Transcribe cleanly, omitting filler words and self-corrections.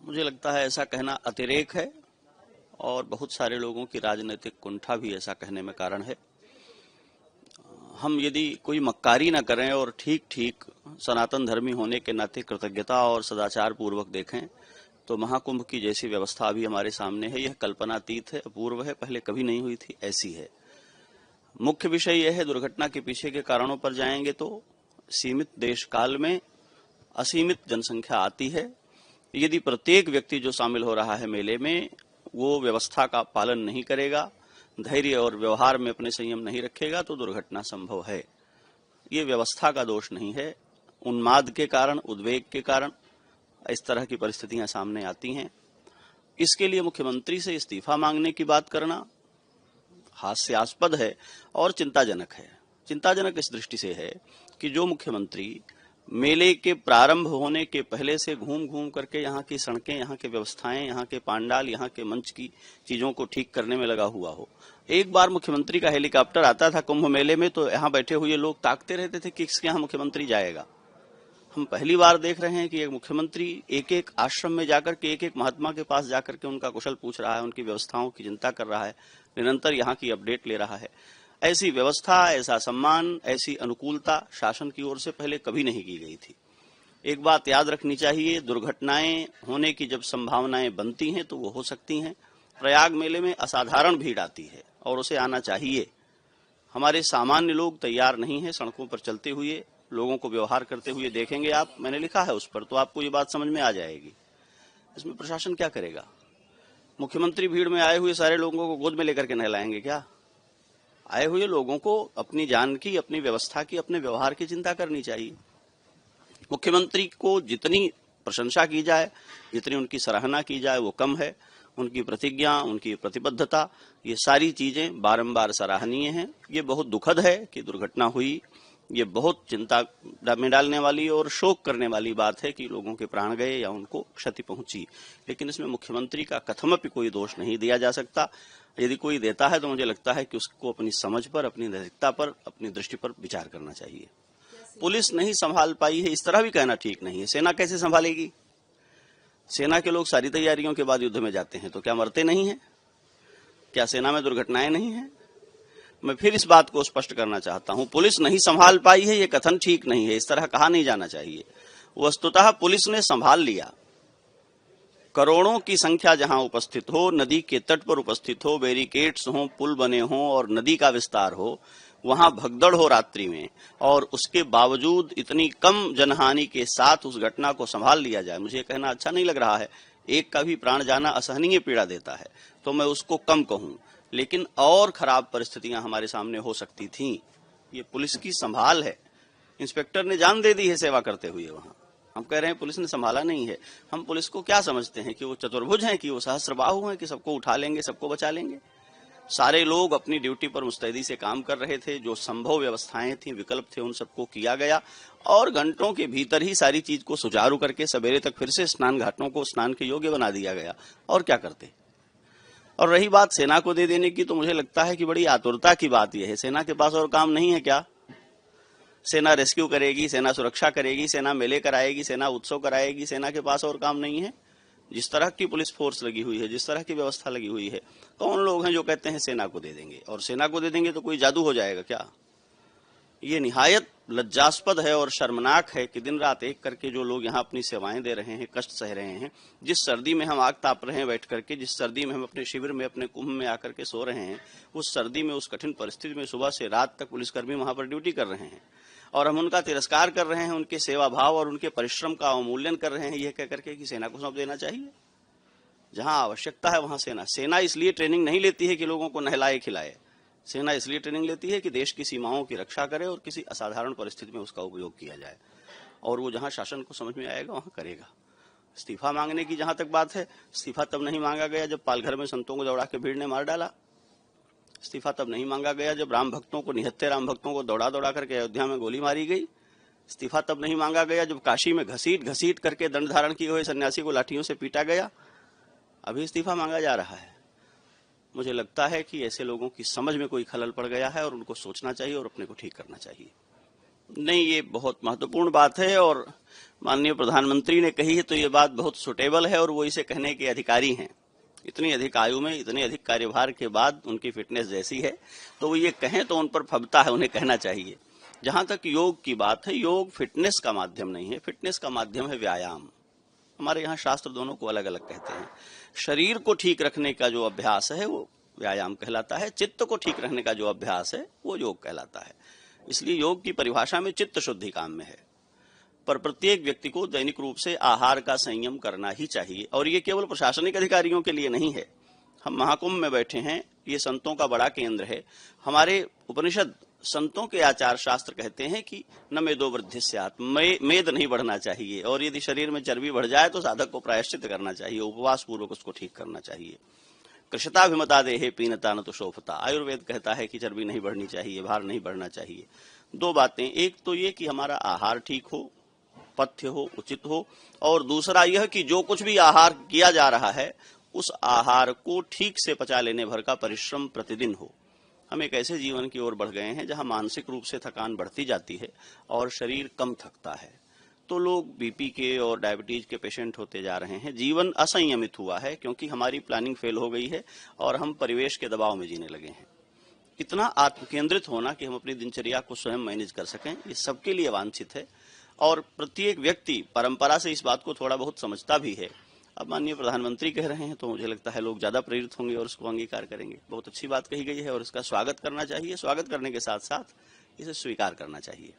मुझे लगता है ऐसा कहना अतिरेक है और बहुत सारे लोगों की राजनीतिक कुंठा भी ऐसा कहने में कारण है। हम यदि कोई मक्कारी न करें और ठीक ठीक सनातन धर्मी होने के नाते कृतज्ञता और सदाचार पूर्वक देखें तो महाकुंभ की जैसी व्यवस्था अभी हमारे सामने है, यह कल्पनातीत है, अपूर्व है, पहले कभी नहीं हुई थी, ऐसी है। मुख्य विषय यह है, दुर्घटना के पीछे के कारणों पर जाएंगे तो सीमित देश काल में असीमित जनसंख्या आती है। यदि प्रत्येक व्यक्ति जो शामिल हो रहा है मेले में वो व्यवस्था का पालन नहीं करेगा, धैर्य और व्यवहार में अपने संयम नहीं रखेगा तो दुर्घटना संभव है। ये व्यवस्था का दोष नहीं है, उन्माद के कारण, उद्वेग के कारण इस तरह की परिस्थितियां सामने आती हैं। इसके लिए मुख्यमंत्री से इस्तीफा मांगने की बात करना हास्यास्पद है और चिंताजनक है। चिंताजनक इस दृष्टि से है कि जो मुख्यमंत्री मेले के प्रारंभ होने के पहले से घूम घूम करके यहाँ की सड़कें, यहाँ के व्यवस्थाएं, यहाँ के पांडाल, यहाँ के मंच की चीजों को ठीक करने में लगा हुआ हो। एक बार मुख्यमंत्री का हेलीकॉप्टर आता था कुंभ मेले में तो यहाँ बैठे हुए लोग ताकते रहते थे कि किसके यहाँ मुख्यमंत्री जाएगा। हम पहली बार देख रहे हैं कि एक मुख्यमंत्री एक एक आश्रम में जाकर के, एक एक महात्मा के पास जाकर के उनका कुशल पूछ रहा है, उनकी व्यवस्थाओं की चिंता कर रहा है, निरंतर यहाँ की अपडेट ले रहा है। ऐसी व्यवस्था, ऐसा सम्मान, ऐसी अनुकूलता शासन की ओर से पहले कभी नहीं की गई थी। एक बात याद रखनी चाहिए, दुर्घटनाएं होने की जब संभावनाएं बनती हैं तो वो हो सकती हैं। प्रयाग मेले में असाधारण भीड़ आती है और उसे आना चाहिए। हमारे सामान्य लोग तैयार नहीं है सड़कों पर चलते हुए, लोगों को व्यवहार करते हुए देखेंगे आप, मैंने लिखा है उस पर, तो आपको ये बात समझ में आ जाएगी। इसमें प्रशासन क्या करेगा? मुख्यमंत्री भीड़ में आए हुए सारे लोगों को गोद में लेकर के नहलाएंगे क्या? आए हुए लोगों को अपनी जान की, अपनी व्यवस्था की, अपने व्यवहार की चिंता करनी चाहिए। मुख्यमंत्री को जितनी प्रशंसा की जाए, जितनी उनकी सराहना की जाए वो कम है। उनकी प्रतिज्ञा, उनकी प्रतिबद्धता, ये सारी चीजें बारंबार सराहनीय हैं। ये बहुत दुखद है कि दुर्घटना हुई, ये बहुत चिंता में डालने वाली और शोक करने वाली बात है कि लोगों के प्राण गए या उनको क्षति पहुंची। लेकिन इसमें मुख्यमंत्री का कथमपि कोई दोष नहीं दिया जा सकता। यदि कोई देता है तो मुझे लगता है कि उसको अपनी समझ पर, अपनी नैतिकता पर, अपनी दृष्टि पर विचार करना चाहिए। पुलिस नहीं संभाल पाई है, इस तरह भी कहना ठीक नहीं है। सेना कैसे संभालेगी? सेना के लोग सारी तैयारियों के बाद युद्ध में जाते हैं तो क्या मरते नहीं है? क्या सेना में दुर्घटनाएं नहीं है? मैं फिर इस बात को स्पष्ट करना चाहता हूं, पुलिस नहीं संभाल पाई है ये कथन ठीक नहीं है, इस तरह कहा नहीं जाना चाहिए। वस्तुतः पुलिस ने संभाल लिया। करोड़ों की संख्या जहां उपस्थित हो, नदी के तट पर उपस्थित हो, बैरिकेड्स हो, पुल बने हो और नदी का विस्तार हो, वहां भगदड़ हो रात्रि में, और उसके बावजूद इतनी कम जनहानि के साथ उस घटना को संभाल लिया जाए, मुझे कहना अच्छा नहीं लग रहा है। एक का भी प्राण जाना असहनीय पीड़ा देता है तो मैं उसको कम कहूं, लेकिन और खराब परिस्थितियां हमारे सामने हो सकती थीं। ये पुलिस की संभाल है। इंस्पेक्टर ने जान दे दी है सेवा करते हुए वहां। हम कह रहे हैं पुलिस ने संभाला नहीं है। हम पुलिस को क्या समझते हैं कि वो चतुर्भुज हैं, कि वो सहस्त्रबाहु हैं, कि सबको उठा लेंगे, सबको बचा लेंगे? सारे लोग अपनी ड्यूटी पर मुस्तैदी से काम कर रहे थे। जो संभव व्यवस्थाएं थी, विकल्प थे, उन सबको किया गया और घंटों के भीतर ही सारी चीज को सुचारू करके सवेरे तक फिर से स्नान घाटों को स्नान के योग्य बना दिया गया। और क्या करते? और रही बात सेना को दे देने की, तो मुझे लगता है कि बड़ी आतुरता की बात यह है। सेना के पास और काम नहीं है क्या? सेना रेस्क्यू करेगी, सेना सुरक्षा करेगी, सेना मेले कराएगी, सेना उत्सव कराएगी, सेना के पास और काम नहीं है? जिस तरह की पुलिस फोर्स लगी हुई है, जिस तरह की व्यवस्था लगी हुई है, कौन लोग हैं जो कहते हैं सेना को दे देंगे? और सेना को दे देंगे तो कोई जादू हो जाएगा क्या? ये निहायत लज्जास्पद है और शर्मनाक है कि दिन रात एक करके जो लोग यहाँ अपनी सेवाएं दे रहे हैं, कष्ट सह रहे हैं, जिस सर्दी में हम आग ताप रहे हैं बैठ करके, जिस सर्दी में हम अपने शिविर में, अपने कुंभ में आकर के सो रहे हैं, उस सर्दी में, उस कठिन परिस्थिति में सुबह से रात तक पुलिसकर्मी वहां पर ड्यूटी कर रहे हैं और हम उनका तिरस्कार कर रहे हैं, उनके सेवा भाव और उनके परिश्रम का अवमूल्यन कर रहे हैं, यह कह करके कि सेना को सौंप देना चाहिए। जहां आवश्यकता है वहां सेना इसलिए ट्रेनिंग नहीं लेती है कि लोगों को नहलाए खिलाए। सेना इसलिए ट्रेनिंग लेती है कि देश की सीमाओं की रक्षा करे और किसी असाधारण परिस्थिति में उसका उपयोग किया जाए, और वो जहां शासन को समझ में आएगा वहां करेगा। इस्तीफा मांगने की जहां तक बात है, इस्तीफा तब नहीं मांगा गया जब पालघर में संतों को दौड़ा के भीड़ ने मार डाला। इस्तीफा तब नहीं मांगा गया जब राम भक्तों को, निहत्थे राम भक्तों को दौड़ा दौड़ा करके अयोध्या में गोली मारी गई। इस्तीफा तब नहीं मांगा गया जब काशी में घसीट घसीट करके दंड धारण किए हुए सन्यासी को लाठियों से पीटा गया। अभी इस्तीफा मांगा जा रहा है। मुझे लगता है कि ऐसे लोगों की समझ में कोई खलल पड़ गया है और उनको सोचना चाहिए और अपने को ठीक करना चाहिए। नहीं, ये बहुत महत्वपूर्ण बात है और माननीय प्रधानमंत्री ने कही है तो ये बात बहुत सुटेबल है और वो इसे कहने के अधिकारी हैं। इतनी अधिक आयु में इतने अधिक कार्यभार के बाद उनकी फिटनेस जैसी है तो वो ये कहें तो उन पर फबता है, उन्हें कहना चाहिए। जहां तक योग की बात है, योग फिटनेस का माध्यम नहीं है, फिटनेस का माध्यम है व्यायाम। हमारे यहाँ शास्त्र दोनों को अलग अलग कहते हैं। शरीर को ठीक रखने का जो अभ्यास है वो व्यायाम कहलाता है, चित्त को ठीक रखने का जो अभ्यास है वो योग कहलाता है। इसलिए योग की परिभाषा में चित्त शुद्धि काम में है। पर प्रत्येक व्यक्ति को दैनिक रूप से आहार का संयम करना ही चाहिए और ये केवल प्रशासनिक अधिकारियों के लिए नहीं है। हम महाकुंभ में बैठे हैं, ये संतों का बड़ा केंद्र है। हमारे उपनिषद संतों के आचार शास्त्र कहते हैं कि न मेदो वृद्धिस्यात्, मेद नहीं बढ़ना चाहिए और यदि शरीर में चर्बी बढ़ जाए तो साधक को प्रायश्चित करना चाहिए, उपवास पूर्वक उसको ठीक करना चाहिए। कृषताभिमता देहे पीनता न तो शोभता, आयुर्वेद कहता है कि चर्बी नहीं बढ़नी चाहिए, भार नहीं बढ़ना चाहिए। दो बातें, एक तो ये कि हमारा आहार ठीक हो, पथ्य हो, उचित हो, और दूसरा यह कि जो कुछ भी आहार किया जा रहा है उस आहार को ठीक से पचा लेने भर का परिश्रम प्रतिदिन हो। हम एक ऐसे जीवन की ओर बढ़ गए हैं जहां मानसिक रूप से थकान बढ़ती जाती है और शरीर कम थकता है, तो लोग बीपी के और डायबिटीज के पेशेंट होते जा रहे हैं। जीवन असंयमित हुआ है क्योंकि हमारी प्लानिंग फेल हो गई है और हम परिवेश के दबाव में जीने लगे हैं। इतना आत्म केंद्रित होना कि हम अपनी दिनचर्या को स्वयं मैनेज कर सकें, ये सबके लिए वांछित है और प्रत्येक व्यक्ति परंपरा से इस बात को थोड़ा बहुत समझता भी है। अब माननीय प्रधानमंत्री कह रहे हैं तो मुझे लगता है लोग ज्यादा प्रेरित होंगे और उसको अंगीकार करेंगे। बहुत अच्छी बात कही गई है और इसका स्वागत करना चाहिए। स्वागत करने के साथ साथ इसे स्वीकार करना चाहिए।